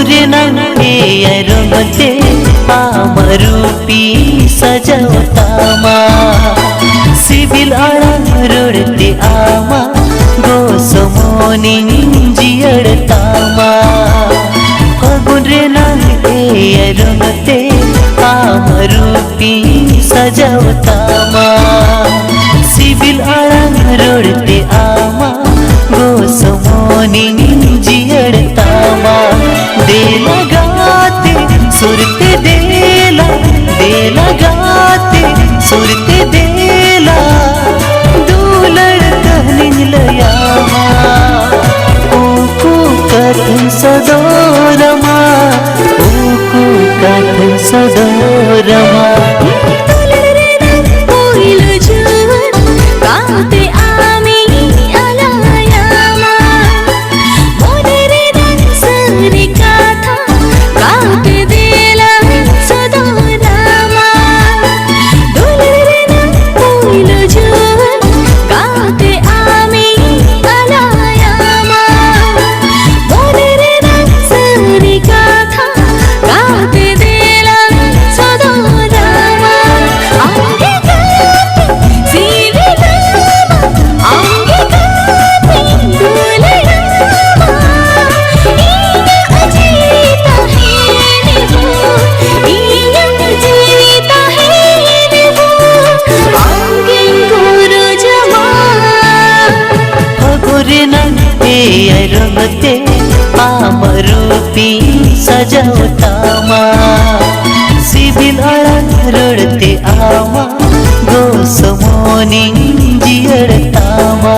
फगुरे नंगे रंगते आमरूपी सजवतामा सिबिल रोडते आमा गोसमोनी जियड़तामा फगुरे नंगे रंगते आमरूपी सजवतामा सिबिल रोडते आमा गोसमोनी जियड़तामा दे लगाते सुरते देला दे लगाते सुरते देला दूलड़ कहनिन लयामा ऊकू कथन सदोरमा ऊकू कथन सदोरमा रंगते आमरूपी सजवतामा सिबिल रोडते आमा गोसमोनी जियड़तामा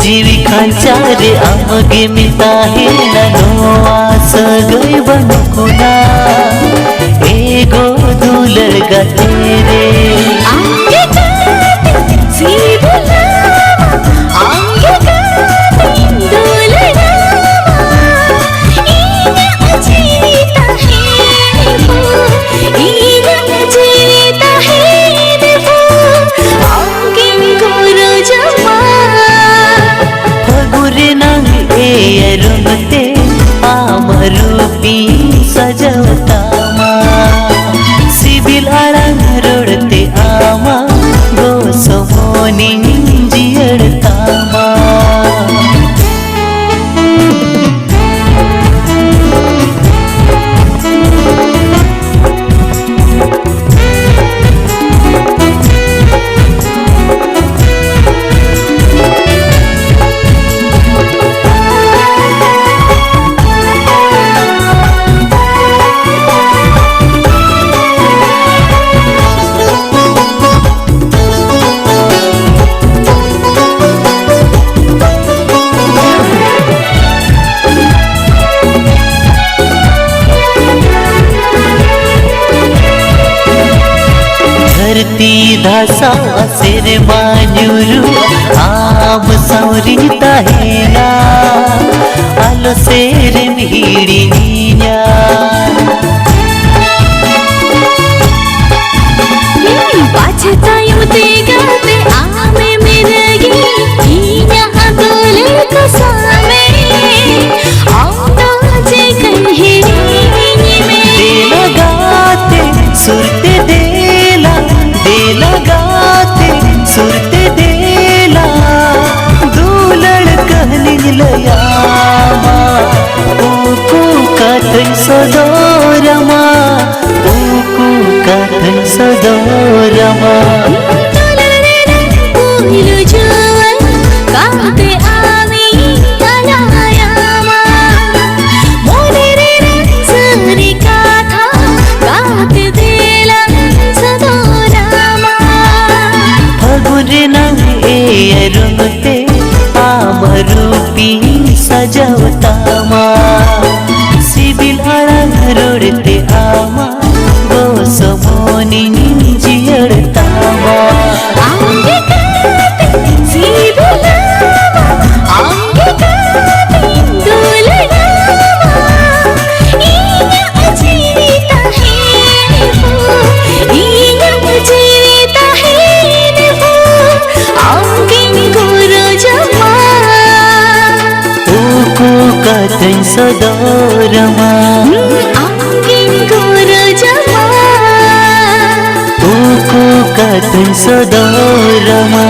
जीवी खांचारे आमगे मिलता है नो आस गई बनकुना एगो दूलर गा तेरे आंगे गाते सीबुलामा आंगे गाते दूलरामा इना अजीता है वो इना अजीता है वो आंगे गोरो जमा रंगते आमरूपी सजवतामा सिबिल रोडते आमा गोसमोनी जियड़तामा धरती धासा सिर मान्युरु आम सौरी तहेला आलो सेर भीड़ी नीया बाजता युते गाते आमे मिरगी नीया आदोले कसामे आउंदा जे कन्हे में दे लगाते सुरते देला दे लगाते सुरते देला दूलड़ कहनिन लयामा ऊकू कथन सदोरमा ऊकू कथन कतै सदोरमा पहिलो जुवन काटे आमी तलायामा मोनेर सरी काथा काटे देला सदोरमा फगुरे नामे रुंगते आमरूपी सजवतामा सिबिल अळंग रोडते आमा गोसमोनी जियड़तामा आंगे काटे सिबिलामा आंगे काटे दुलनामा इया अजीता हेनेफो इया अजीता हेनेफो आंगे गुरु जमा ओको कतै सदोरमा आंगे गुरु जमा ओको कतै सदोरमा।